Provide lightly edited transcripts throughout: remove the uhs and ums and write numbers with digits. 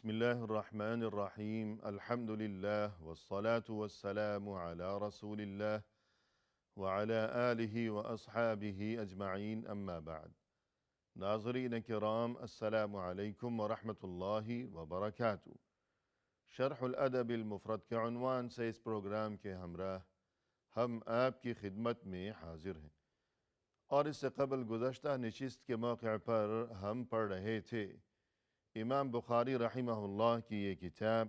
بسم الله الرحمن الرحيم الحمد لله والصلاة والسلام على رسول الله وعلى آله وأصحابه أجمعين أما بعد ناظرین کرام السلام علیکم ورحمۃ اللہ وبرکاتہ۔ شرح الادب المفرد کے عنوان سے اس پروگرام کے ہمراہ ہم آپ کی خدمت میں حاضر ہیں، اور اس سے قبل گزشتہ نشست کے موقع پر ہم پڑھ رہے تھے امام بخاری رحمہ اللہ کی یہ کتاب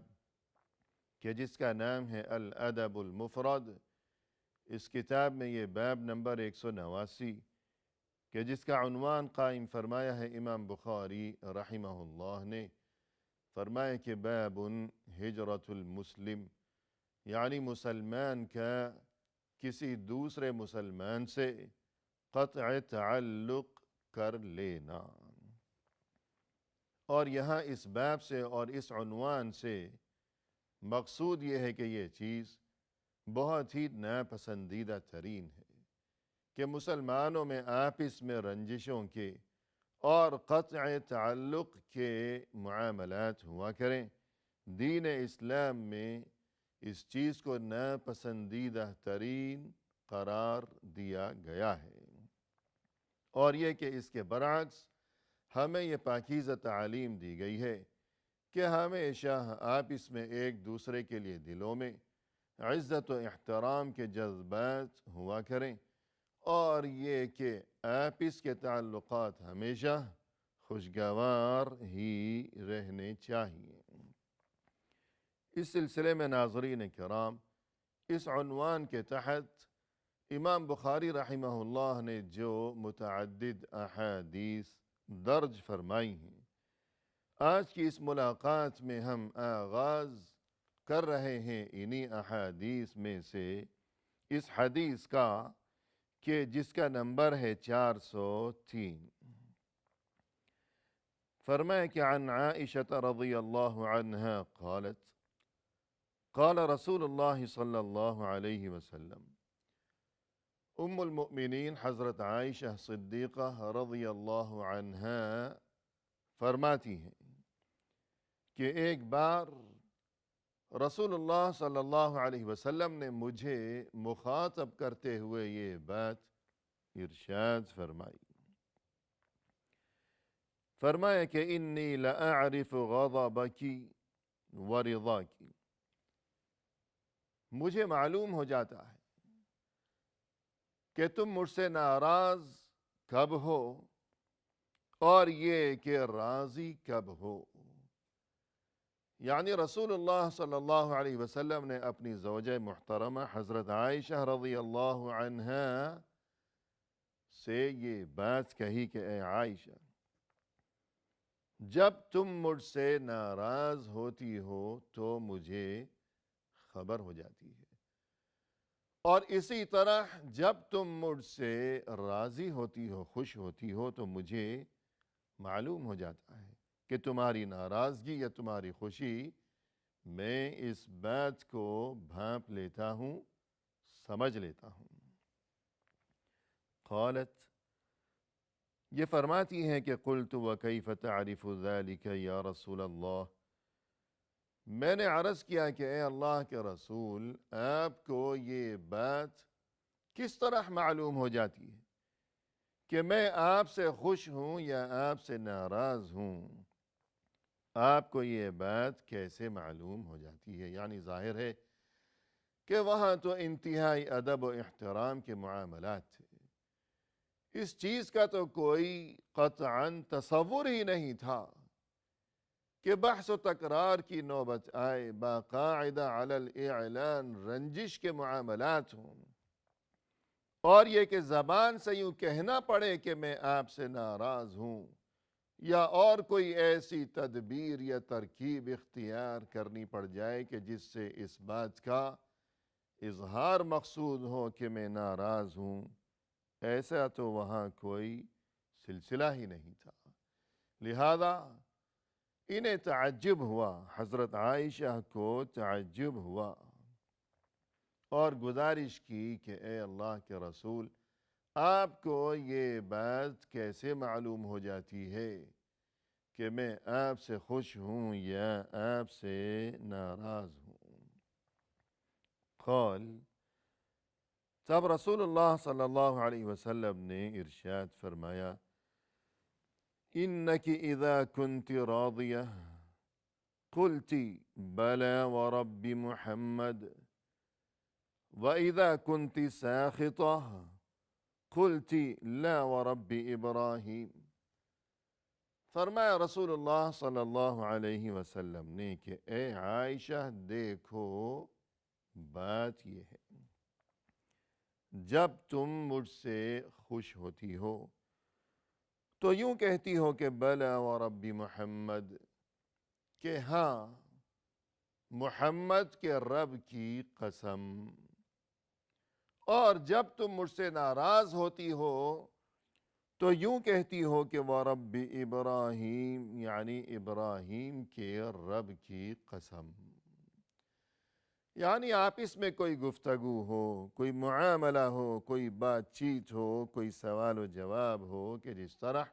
کہ جس کا نام ہے الادب المفرد۔ اس کتاب میں یہ باب نمبر 189 کہ جس کا عنوان قائم فرمایا ہے امام بخاری رحمہ اللہ نے، فرمایا کہ باب ہجرت المسلم، یعنی مسلمان کا کسی دوسرے مسلمان سے قطع تعلق کر لینا۔ اور یہاں اس باب سے اور اس عنوان سے مقصود یہ ہے کہ یہ چیز بہت ہی ناپسندیدہ ترین ہے کہ مسلمانوں میں آپس میں رنجشوں کے اور قطع تعلق کے معاملات ہوا کریں۔ دین اسلام میں اس چیز کو ناپسندیدہ ترین قرار دیا گیا ہے، اور یہ کہ اس کے برعکس ہمیں یہ پاکیزہ تعلیم دی گئی ہے کہ ہمیشہ آپس میں ایک دوسرے کے لیے دلوں میں عزت و احترام کے جذبات ہوا کریں، اور یہ کہ آپس کے تعلقات ہمیشہ خوشگوار ہی رہنے چاہیے۔ اس سلسلے میں ناظرین کرام، اس عنوان کے تحت امام بخاری رحمہ اللہ نے جو متعدد احادیث درج فرمائی ہیں، آج کی اس ملاقات میں ہم آغاز کر رہے ہیں انہی احادیث میں سے اس حدیث کا کہ جس کا نمبر ہے 403۔ فرمایا کہ عن عائشة رضی اللہ عنہا قالت قال رسول اللہ صلی اللہ علیہ وسلم، ام المؤمنین حضرت عائشہ صدیقہ رضی اللہ عنہا فرماتی ہیں کہ ایک بار رسول اللہ صلی اللہ علیہ وسلم نے مجھے مخاطب کرتے ہوئے یہ بات ارشاد فرمائی۔ فرمایا کہ انی لأعرف غضبکی ورضاکی، مجھے معلوم ہو جاتا ہے کہ تم مجھ سے ناراض کب ہو اور یہ کہ راضی کب ہو۔ یعنی رسول اللہ صلی اللہ علیہ وسلم نے اپنی زوجہ محترمہ حضرت عائشہ رضی اللہ عنہا سے یہ بات کہی کہ اے عائشہ، جب تم مجھ سے ناراض ہوتی ہو تو مجھے خبر ہو جاتی ہے، اور اسی طرح جب تم مجھ سے راضی ہوتی ہو، خوش ہوتی ہو، تو مجھے معلوم ہو جاتا ہے کہ تمہاری ناراضگی یا تمہاری خوشی میں اس بات کو بھانپ لیتا ہوں، سمجھ لیتا ہوں۔ قالت، یہ فرماتی ہیں کہ قلت وکیف تعرف ذلك یا رسول اللہ، میں نے عرض کیا کہ اے اللہ کے رسول، آپ کو یہ بات کس طرح معلوم ہو جاتی ہے کہ میں آپ سے خوش ہوں یا آپ سے ناراض ہوں؟ آپ کو یہ بات کیسے معلوم ہو جاتی ہے؟ یعنی ظاہر ہے کہ وہاں تو انتہائی ادب و احترام کے معاملات تھے، اس چیز کا تو کوئی قطعاً تصور ہی نہیں تھا کہ بحث و تکرار کی نوبت آئے، باقاعدہ علی الاعلان رنجش کے معاملات ہوں، اور یہ کہ زبان سے یوں کہنا پڑے کہ میں آپ سے ناراض ہوں، یا اور کوئی ایسی تدبیر یا ترکیب اختیار کرنی پڑ جائے کہ جس سے اس بات کا اظہار مقصود ہو کہ میں ناراض ہوں، ایسا تو وہاں کوئی سلسلہ ہی نہیں تھا۔ لہذا انہیں تعجب ہوا، حضرت عائشہ کو تعجب ہوا، اور گزارش کی کہ اے اللہ کے رسول، آپ کو یہ بات کیسے معلوم ہو جاتی ہے کہ میں آپ سے خوش ہوں یا آپ سے ناراض ہوں۔ قال، تب رسول اللہ صلی اللہ علیہ وسلم نے ارشاد فرمایا، انک اذا کنت راضیہ قلت بلى ورب محمد، وإذا كنت ساخطة قلت لا ورب إبراہیم۔ فرمایا رسول اللہ صلی اللہ علیہ وسلم نے کہ اے عائشہ دیکھو، بات یہ ہے جب تم مجھ سے خوش ہوتی ہو تو یوں کہتی ہو کہ بلا ورب محمد، کہ ہاں محمد کے رب کی قسم، اور جب تم مجھ سے ناراض ہوتی ہو تو یوں کہتی ہو کہ وَرَبِّ ابراہیم، یعنی ابراہیم کے رب کی قسم۔ یعنی آپس میں کوئی گفتگو ہو، کوئی معاملہ ہو، کوئی بات چیت ہو، کوئی سوال و جواب ہو، کہ جس طرح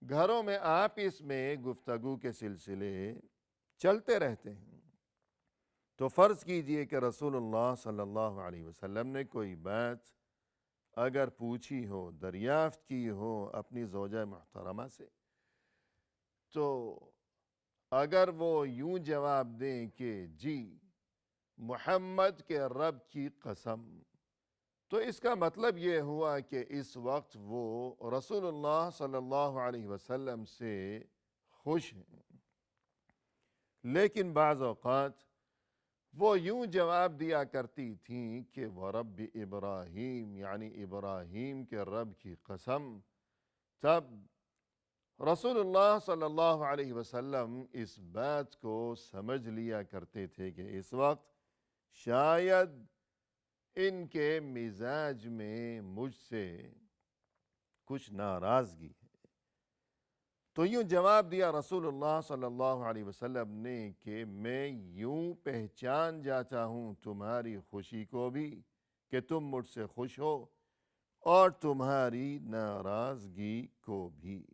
گھروں میں آپس میں گفتگو کے سلسلے چلتے رہتے ہیں، تو فرض کیجئے کہ رسول اللہ صلی اللہ علیہ وسلم نے کوئی بات اگر پوچھی ہو، دریافت کی ہو اپنی زوجہ محترمہ سے، تو اگر وہ یوں جواب دیں کہ جی محمد کے رب کی قسم، تو اس کا مطلب یہ ہوا کہ اس وقت وہ رسول اللہ صلی اللہ علیہ وسلم سے خوش ہیں۔ لیکن بعض اوقات وہ یوں جواب دیا کرتی تھیں کہ وَرَبِّ ابراہیم، یعنی ابراہیم کے رب کی قسم، تب رسول اللہ صلی اللہ علیہ وسلم اس بات کو سمجھ لیا کرتے تھے کہ اس وقت شاید ان کے مزاج میں مجھ سے کچھ ناراضگی ہے۔ تو یوں جواب دیا رسول اللہ صلی اللہ علیہ وسلم نے کہ میں یوں پہچان جاتا ہوں تمہاری خوشی کو بھی کہ تم مجھ سے خوش ہو، اور تمہاری ناراضگی کو بھی۔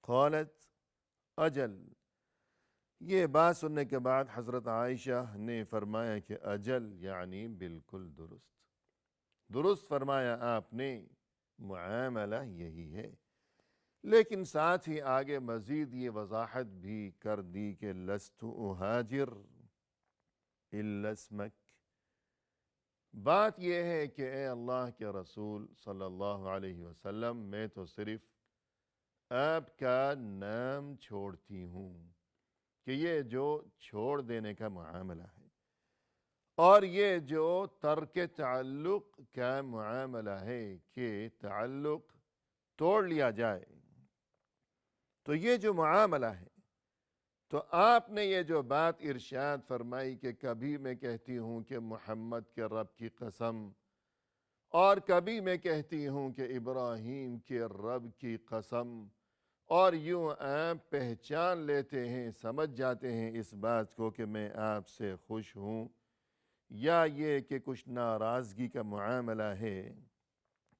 قالت اجل، یہ بات سننے کے بعد حضرت عائشہ نے فرمایا کہ اجل یعنی بالکل درست فرمایا آپ نے، معاملہ یہی ہے۔ لیکن ساتھ ہی آگے مزید یہ وضاحت بھی کر دی کہ لست اہاجر الا اسمک، بات یہ ہے کہ اے اللہ کے رسول صلی اللہ علیہ وسلم، میں تو صرف آپ کا نام چھوڑتی ہوں، کہ یہ جو چھوڑ دینے کا معاملہ ہے اور یہ جو ترک تعلق کا معاملہ ہے کہ تعلق توڑ لیا جائے، تو یہ جو معاملہ ہے، تو آپ نے یہ جو بات ارشاد فرمائی کہ کبھی میں کہتی ہوں کہ محمد کے رب کی قسم، اور کبھی میں کہتی ہوں کہ ابراہیم کے رب کی قسم، اور یوں آپ پہچان لیتے ہیں، سمجھ جاتے ہیں اس بات کو کہ میں آپ سے خوش ہوں یا یہ کہ کچھ ناراضگی کا معاملہ ہے،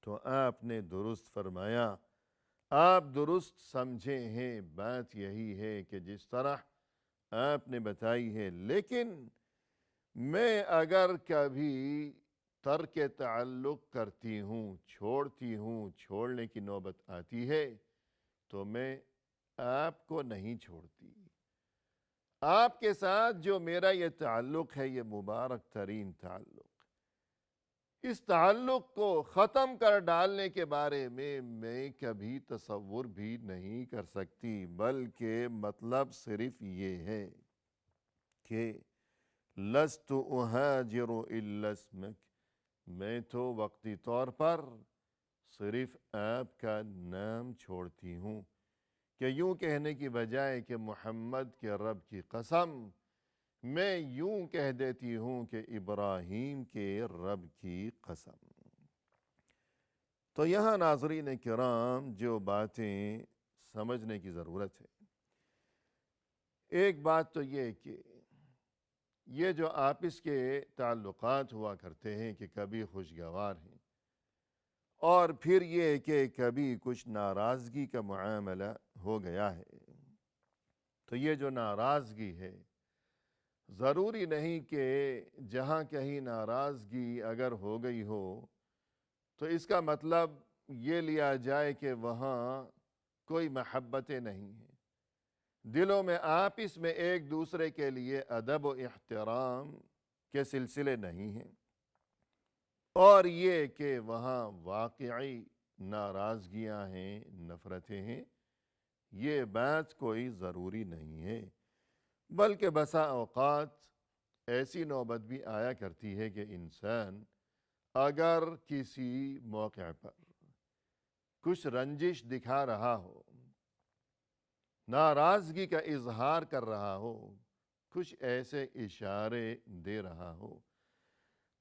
تو آپ نے درست فرمایا، آپ درست سمجھے ہیں، بات یہی ہے کہ جس طرح آپ نے بتائی ہے۔ لیکن میں اگر کبھی ترک تعلق کرتی ہوں، چھوڑتی ہوں، چھوڑنے کی نوبت آتی ہے، تو میں آپ کو نہیں چھوڑتی۔ آپ کے ساتھ جو میرا یہ تعلق ہے، یہ مبارک ترین تعلق، اس تعلق کو ختم کر ڈالنے کے بارے میں کبھی تصور بھی نہیں کر سکتی، بلکہ مطلب صرف یہ ہے کہ لست اہاجر الا اسمک، میں تو وقتی طور پر صرف آپ کا نام چھوڑتی ہوں، کہ یوں کہنے کی بجائے کہ محمد کے رب کی قسم، میں یوں کہہ دیتی ہوں کہ ابراہیم کے رب کی قسم۔ تو یہاں ناظرین کرام جو باتیں سمجھنے کی ضرورت ہے، ایک بات تو یہ کہ یہ جو آپس کے تعلقات ہوا کرتے ہیں کہ کبھی خوشگوار ہیں اور پھر یہ کہ کبھی کچھ ناراضگی کا معاملہ ہو گیا ہے، تو یہ جو ناراضگی ہے، ضروری نہیں کہ جہاں کہیں ناراضگی اگر ہو گئی ہو تو اس کا مطلب یہ لیا جائے کہ وہاں کوئی محبتیں نہیں ہیں، دلوں میں آپس میں ایک دوسرے کے لیے ادب و احترام کے سلسلے نہیں ہیں، اور یہ کہ وہاں واقعی ناراضگیاں ہیں، نفرتیں ہیں، یہ بات کوئی ضروری نہیں ہے، بلکہ بسا اوقات ایسی نوبت بھی آیا کرتی ہے کہ انسان اگر کسی موقع پر کچھ رنجش دکھا رہا ہو، ناراضگی کا اظہار کر رہا ہو، کچھ ایسے اشارے دے رہا ہو،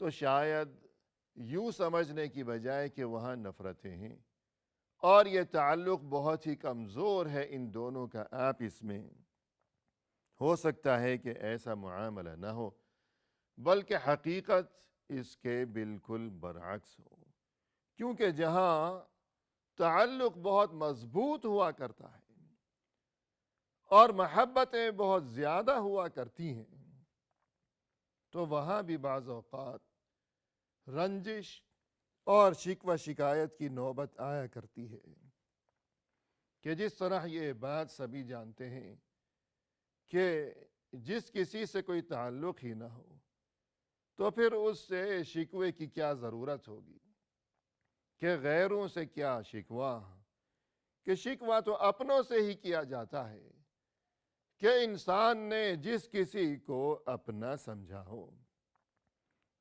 تو شاید یوں سمجھنے کی بجائے کہ وہاں نفرتیں ہیں اور یہ تعلق بہت ہی کمزور ہے ان دونوں کا آپس میں، ہو سکتا ہے کہ ایسا معاملہ نہ ہو، بلکہ حقیقت اس کے بالکل برعکس ہو، کیونکہ جہاں تعلق بہت مضبوط ہوا کرتا ہے اور محبتیں بہت زیادہ ہوا کرتی ہیں، تو وہاں بھی بعض اوقات رنجش اور شکوہ شکایت کی نوبت آیا کرتی ہے، کہ جس طرح یہ بات سبھی جانتے ہیں کہ جس کسی سے کوئی تعلق ہی نہ ہو تو پھر اس سے شکوے کی کیا ضرورت ہوگی، کہ غیروں سے کیا شکوہ، کہ شکوہ تو اپنوں سے ہی کیا جاتا ہے، کہ انسان نے جس کسی کو اپنا سمجھا ہو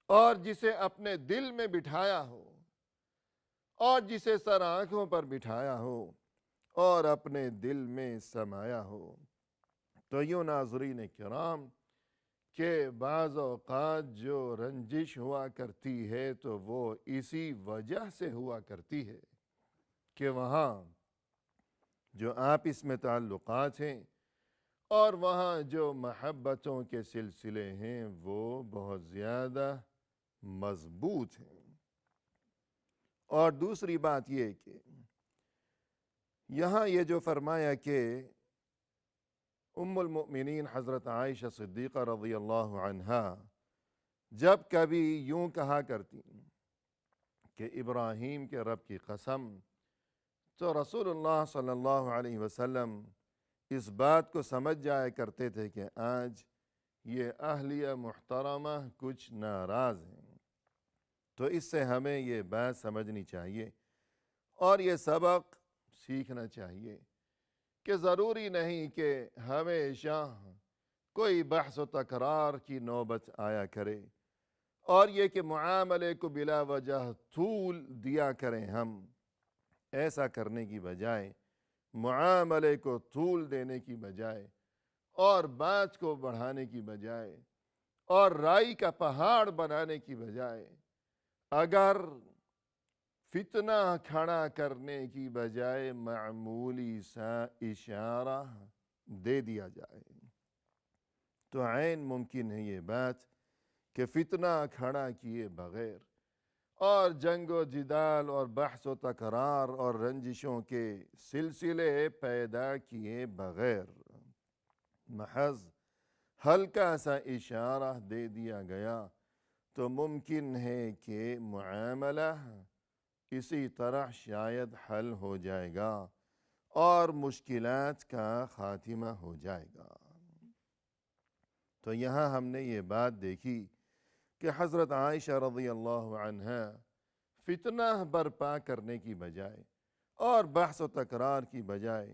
اور جسے اپنے دل میں بٹھایا ہو اور جسے سر آنکھوں پر بٹھایا ہو اور اپنے دل میں سمایا ہو، تو یوں ناظرین کرام کہ بعض اوقات جو رنجش ہوا کرتی ہے تو وہ اسی وجہ سے ہوا کرتی ہے کہ وہاں جو آپس میں تعلقات ہیں اور وہاں جو محبتوں کے سلسلے ہیں وہ بہت زیادہ مضبوط ہیں۔ اور دوسری بات یہ کہ یہاں یہ جو فرمایا کہ ام المؤمنین حضرت عائشہ صدیقہ رضی اللہ عنہا جب کبھی یوں کہا کرتی کہ ابراہیم کے رب کی قسم، تو رسول اللہ صلی اللہ علیہ وسلم اس بات کو سمجھ جایا کرتے تھے کہ آج یہ اہلیہ محترمہ کچھ ناراض ہیں، تو اس سے ہمیں یہ بات سمجھنی چاہیے اور یہ سبق سیکھنا چاہیے کہ ضروری نہیں کہ ہمیشہ کوئی بحث و تکرار کی نوبت آیا کرے اور یہ کہ معاملے کو بلا وجہ طول دیا کریں، ہم ایسا کرنے کی بجائے، معاملے کو طول دینے کی بجائے اور بات کو بڑھانے کی بجائے اور رائی کا پہاڑ بنانے کی بجائے اگر فتنہ کھڑا کرنے کی بجائے معمولی سا اشارہ دے دیا جائے تو عین ممکن ہے یہ بات کہ فتنہ کھڑا کیے بغیر اور جنگ و جدال اور بحث و تکرار اور رنجشوں کے سلسلے پیدا کیے بغیر محض ہلکا سا اشارہ دے دیا گیا تو ممکن ہے کہ معاملہ اسی طرح شاید حل ہو جائے گا اور مشکلات کا خاتمہ ہو جائے گا۔ تو یہاں ہم نے یہ بات دیکھی کہ حضرت عائشہ رضی اللہ عنہا فتنہ برپا کرنے کی بجائے اور بحث و تکرار کی بجائے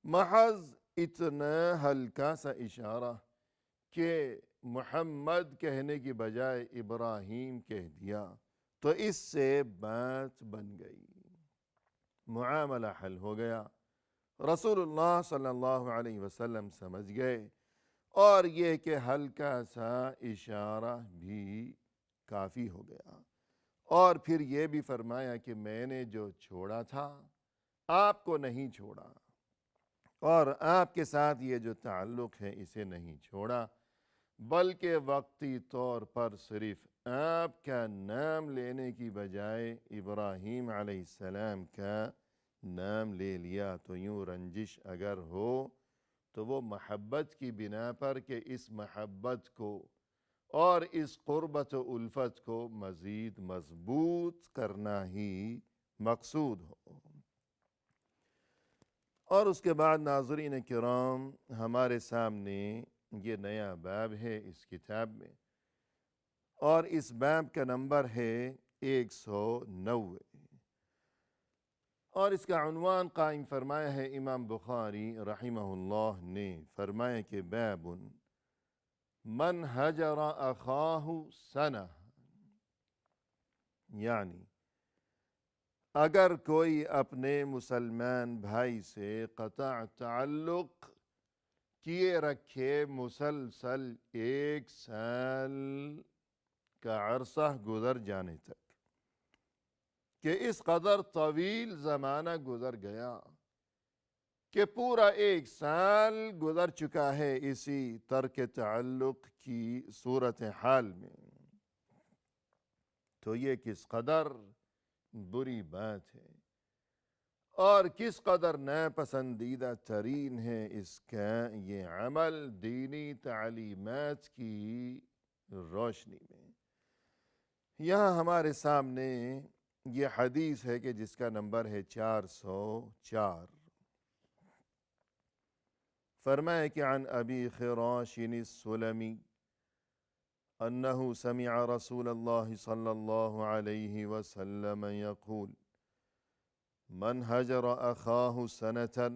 محض اتنا ہلکا سا اشارہ کہ محمد کہنے کی بجائے ابراہیم کہہ دیا تو اس سے بات بن گئی، معاملہ حل ہو گیا، رسول اللہ صلی اللہ علیہ وسلم سمجھ گئے اور یہ کہ ہلکا سا اشارہ بھی کافی ہو گیا، اور پھر یہ بھی فرمایا کہ میں نے جو چھوڑا تھا آپ کو نہیں چھوڑا اور آپ کے ساتھ یہ جو تعلق ہے اسے نہیں چھوڑا، بلکہ وقتی طور پر صرف آپ کا نام لینے کی بجائے ابراہیم علیہ السلام کا نام لے لیا تو یوں رنجش اگر ہو تو وہ محبت کی بنا پر کہ اس محبت کو اور اس قربت و الفت کو مزید مضبوط کرنا ہی مقصود ہو۔ اور اس کے بعد ناظرین کرام ہمارے سامنے یہ نیا باب ہے اس کتاب میں، اور اس باب کا نمبر ہے 190، اور اس کا عنوان قائم فرمایا ہے امام بخاری رحمہ اللہ نے، فرمایا کہ باب من حجر اخاہ سنہ، یعنی اگر کوئی اپنے مسلمان بھائی سے قطع تعلق کیے رکھے مسلسل 1 سال کا عرصہ گزر جانے تک، کہ اس قدر طویل زمانہ گزر گیا کہ پورا 1 سال گزر چکا ہے اسی ترک تعلق کی صورتحال میں، تو یہ کس قدر بری بات ہے اور کس قدر ناپسندیدہ ترین ہے اس کا یہ عمل دینی تعلیمات کی روشنی میں۔ یہاں ہمارے سامنے یہ حدیث ہے کہ جس کا نمبر ہے 404، فرمائے کہ عن ابی خراش السلمی انه سمع رسول الله صلى الله عليه وسلم يقول من هجر اخاه سنة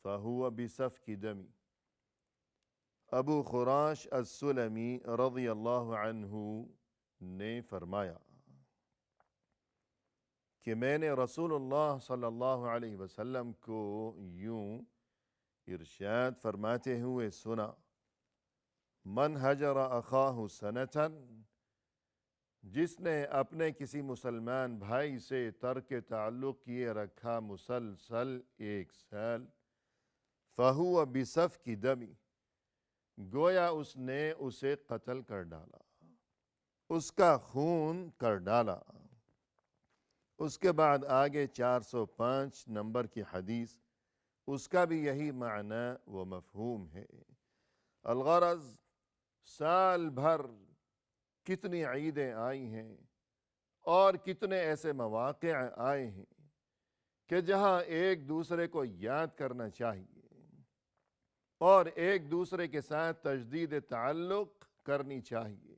فهو بسفك دم۔ ابو خراش السلمی رضی اللہ عنہ نے فرمایا کہ میں نے رسول اللہ صلی اللہ علیہ وسلم کو یوں ارشاد فرماتے ہوئے سنا، من حجر اخاہ سنتاً، جس نے اپنے کسی مسلمان بھائی سے ترک تعلق کیے رکھا مسلسل 1 سال، فہو بسفک دم، گویا اس نے اسے قتل کر ڈالا، اس کا خون کر ڈالا۔ اس کے بعد آگے 405 نمبر کی حدیث، اس کا بھی یہی معنی و مفہوم ہے۔ الغرض سال بھر کتنی عیدیں آئی ہیں اور کتنے ایسے مواقع آئے ہیں کہ جہاں ایک دوسرے کو یاد کرنا چاہیے اور ایک دوسرے کے ساتھ تجدید تعلق کرنی چاہیے،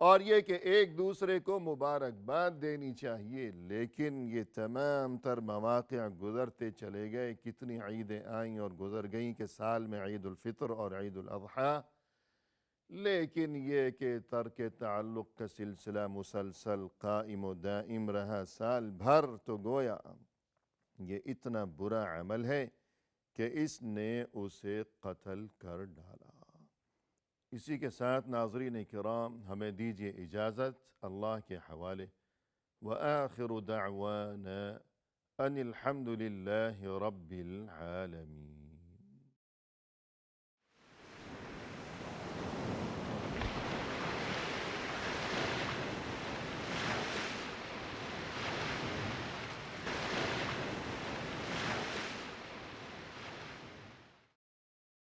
اور یہ کہ ایک دوسرے کو مبارکباد دینی چاہیے، لیکن یہ تمام تر مواقع گزرتے چلے گئے۔ کتنی عیدیں آئیں اور گزر گئیں کہ سال میں عید الفطر اور عید الاضحیٰ، لیکن یہ کہ ترک تعلق کا سلسلہ مسلسل قائم و دائم رہا سال بھر، تو گویا یہ اتنا برا عمل ہے کہ اس نے اسے قتل کر ڈالا۔ اسی کے ساتھ ناظرین کرام ہمیں دیجیے اجازت اللہ کے حوالے، وآخر دعوانا ان الحمد للہ رب العالمین۔